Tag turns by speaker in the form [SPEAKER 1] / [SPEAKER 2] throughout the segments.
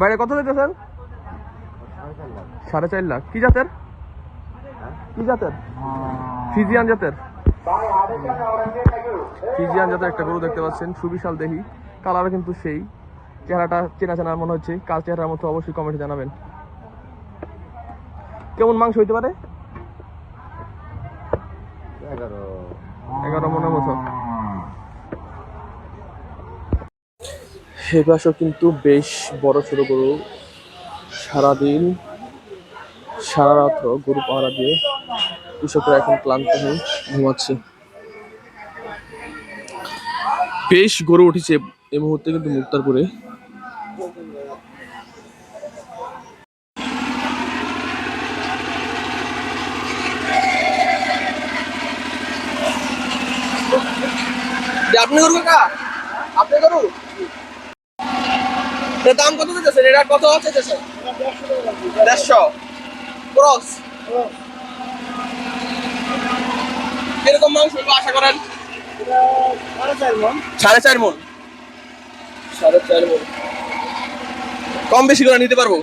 [SPEAKER 1] বাইরে কত দিতেছেন? 4.5 লাখ। কি জাতের? কি জাতের? ফিজিয়ান জাতের। ফিজিয়ান জাতের একটা গরু দেখতে পাচ্ছেন, সুবিশাল দেহি, কালারও কিন্তু সেই, চেহারাটা চেনা চেনা মনে হচ্ছে। কাল চেহারার মতো অবশ্যই কমেন্টে জানাবেন। কেমন মাংস হইতে পারে? 11 মনের মতো। এ পাশেও কিন্তু বেশ বড় ছোট গরু, সারাদিন সারা রাত্র গরু পাহারা দিয়ে কৃষকরা এখন ক্লান্ত হয়ে ঘুমাচ্ছে। বেশ গরু উঠেছে এই মুহূর্তে কিন্তু মুক্তারপুরে। আপনি গরু কাকা, আপনি গরু দাম কত দিতেছেন? এটা কত হচ্ছে? 150 ক্রস। কিরকম মাংস আশা করেন? 4.5 মন। 4.5 মন। কম বেশি করে নিতে পারবো?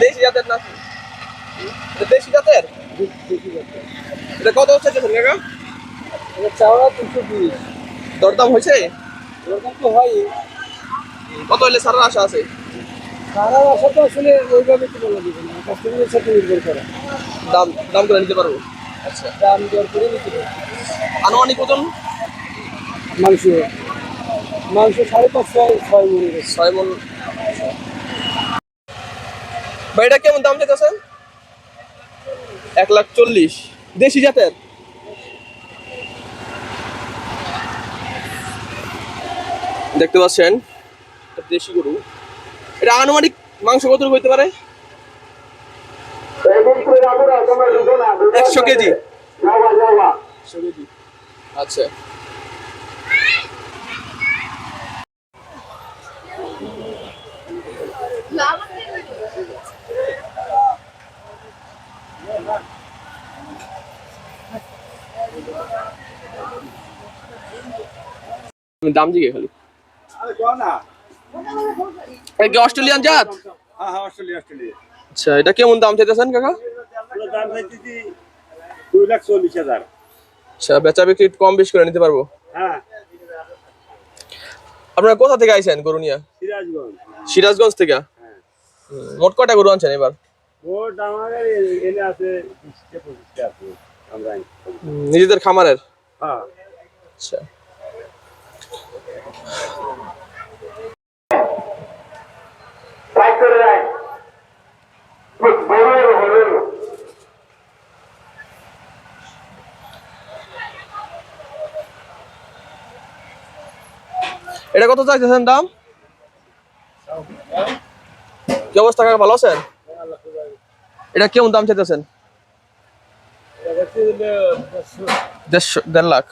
[SPEAKER 1] দেশি জাতের নাকি? দেশি জাতের। এটা কত হচ্ছে কাকা? চাওয়া 220। দরদাম হয়েছে? দরদাম তো হয়। কত হলে সারা আশা আছে? সারা আশা তো আসলে ওইভাবে তো বলা যাবে না, কাস্টমারের সাথে নির্ভর করে। দাম দাম করে নিতে পারবো? আচ্ছা, দাম দর করে নিতে পারবো। আনুমানিক ওজন মাংস 5.5-6 মন। 6 মন। ভাই এটা কেমন দাম চাইতেছেন? 1,40,000। দেশি জাতের। দেখতে পাচ্ছেন দেশি গরু। এটা আনুমানিক মাংস কত হইতে পারে? 100 কেজি। আচ্ছা, দাম জিগে খালি। অস্ট্রেলিয়ান জাত? আচ্ছা, এটা কেমন দাম চাইতেছেন কাকা?
[SPEAKER 2] দাম চাইতেছি 2,40,000।
[SPEAKER 1] আচ্ছা, বেচা বিক্রি কম বেশি করে নিতে পারবো?
[SPEAKER 2] হ্যাঁ।
[SPEAKER 1] আপনারা কোথা থেকে আইছেন গরু নিয়ে?
[SPEAKER 2] সিরাজগঞ্জ।
[SPEAKER 1] সিরাজগঞ্জ থেকে। মোট কয়টা গরু আনছেন এবার?
[SPEAKER 2] মোট আমাদের এনে আছে 20-25টা আছে। আমরা
[SPEAKER 1] নিজেদের খামারের?
[SPEAKER 2] হ্যাঁ।
[SPEAKER 1] আচ্ছা, এটা কত চাইতেছেন দাম? কি অবস্থা কাকা, ভালো আছেন? এটা কেমন দাম চাইতেছেন? 1.5 লাখ।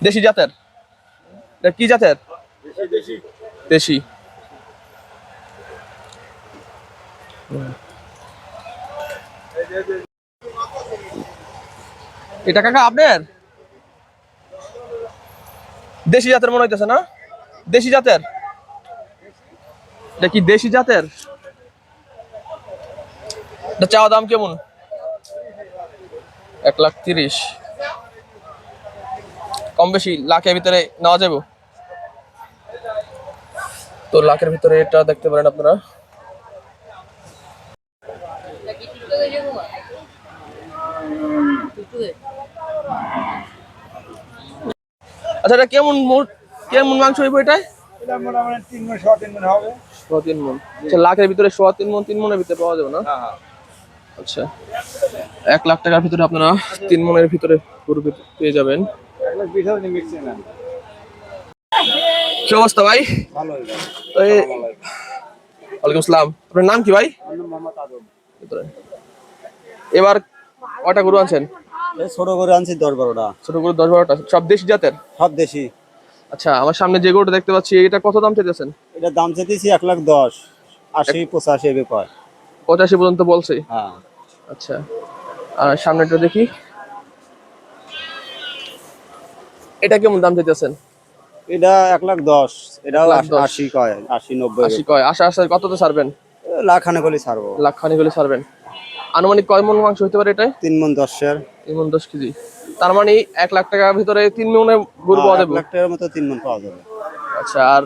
[SPEAKER 1] দেশি জাতের? এটা কি জাতের? দেশি। এটা কাকা আপনার? দেশি জাতের মনে হইতেছে না? দেশি জাতের? এটা কি দেশি জাতের? এটা চাওয়া দাম কেমন? 1,30,000। কম বেশি লাখের ভিতরে নেওয়া যাবে? তো লাখের ভিতরে এটা দেখতে পারেন আপনারা। আচ্ছা, এটা কেমন কেমন মাংস হইব এটা?
[SPEAKER 2] এটা মোটামুটি 3 মণ হবে।
[SPEAKER 1] 3 মণ। আচ্ছা, লাখের ভিতরে 3 মণ, 3 মণের ভিতরে পাওয়া যাবে না? আচ্ছা, 1 লাখ টাকার ভিতরে আপনারা 3 মণের ভিতরে গরু পেয়ে যাবেন। কি অবস্থা ভাই? ওয়ালাইকুম আসসালাম। আপনার নাম কি ভাই? এবার কয়টা গরু আনছেন?
[SPEAKER 3] ছোট গরু আনছি 10-12টা।
[SPEAKER 1] ছোট গরু 10-12টা, সব দেশি জাতের?
[SPEAKER 3] সব দেশি।
[SPEAKER 1] আচ্ছা, আমার সামনে যে গরুটা দেখতে পাচ্ছি, এটা কত দাম চাইতেছেন?
[SPEAKER 3] এটা দাম চাইতেছি 1,10,000, 80-85 এভাবে কয়।
[SPEAKER 1] 85 পর্যন্ত বলছে?
[SPEAKER 3] হ্যাঁ।
[SPEAKER 1] আচ্ছা, আর সামনেটা দেখি। এটা কেমন দাম চাইতেছেন?
[SPEAKER 3] এটা 1,10,000, এটাও
[SPEAKER 1] 1,10,000
[SPEAKER 3] 80 কয়, 80-90
[SPEAKER 1] 80 কয়, আশা আশা কততে ছাড়বেন?
[SPEAKER 3] লাখ খানে গলি ছাড়বো।
[SPEAKER 1] লাখ খানিক হলে ছাড়বেন। আনুমানিক কয় মন মাংস হতে পারে এটা?
[SPEAKER 3] 3 মণ 10-এর।
[SPEAKER 1] 3 মন 10 কেজি। তার মানে 1 লাখ টাকার ভিতরে 3 মনের গরু পাওয়া
[SPEAKER 3] 1
[SPEAKER 1] যাবে।
[SPEAKER 3] লাখ টাকার মতো 3 মণ পাওয়া যাবে।
[SPEAKER 1] আচ্ছা, আর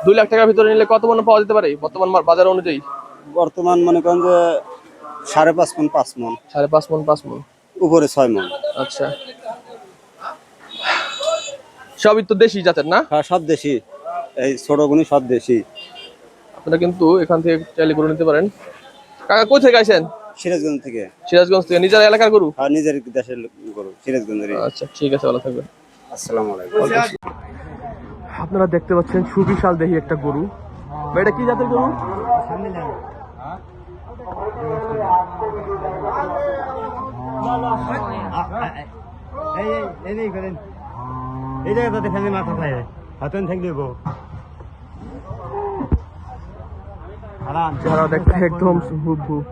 [SPEAKER 1] 2 লাখ টাকার ভিতরে নিলে কত মন পাওয়া যেতে পারে বর্তমান বাজার অনুযায়ী?
[SPEAKER 3] বর্তমান মনে করেন যে 5.5 মণ 5 মণ,
[SPEAKER 1] 5.5 মন 5 মন।
[SPEAKER 3] উপরে 6 মণ।
[SPEAKER 1] আচ্ছা, সবই তো দেশি জাতের না?
[SPEAKER 3] হ্যাঁ, সব দেশি, এই ছোটগুনি সব দেশি।
[SPEAKER 1] আপনারা কিন্তু এখান থেকে চাইলে গরু নিতে পারেন। কাকা কই থেকে আইছেন?
[SPEAKER 3] সিরাজগঞ্জ থেকে।
[SPEAKER 1] সিরাজগঞ্জ থেকে। নিজের এলাকার গরু?
[SPEAKER 3] আর নিজের দেশের গরু, সিরাজগঞ্জেরই।
[SPEAKER 1] আচ্ছা, ঠিক আছে, ভালো থাকবেন।
[SPEAKER 3] আসসালামু আলাইকুম।
[SPEAKER 1] আপনারা দেখতে পাচ্ছেন সুবিশাল দেহি একটা গরু। ভাই, এটা কি জাতের গরু?
[SPEAKER 2] এই জায়গাটাতে ফেলে মাথা খায় হাতেন থেকে দেবো
[SPEAKER 1] যারা দেখতে একদম হুব হুব।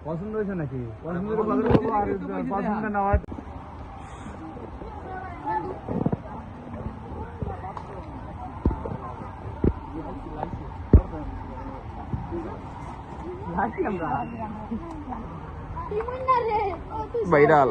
[SPEAKER 2] পছন্দ হয়েছে নাকি? পছন্দ না হয়
[SPEAKER 1] ভাইরাল।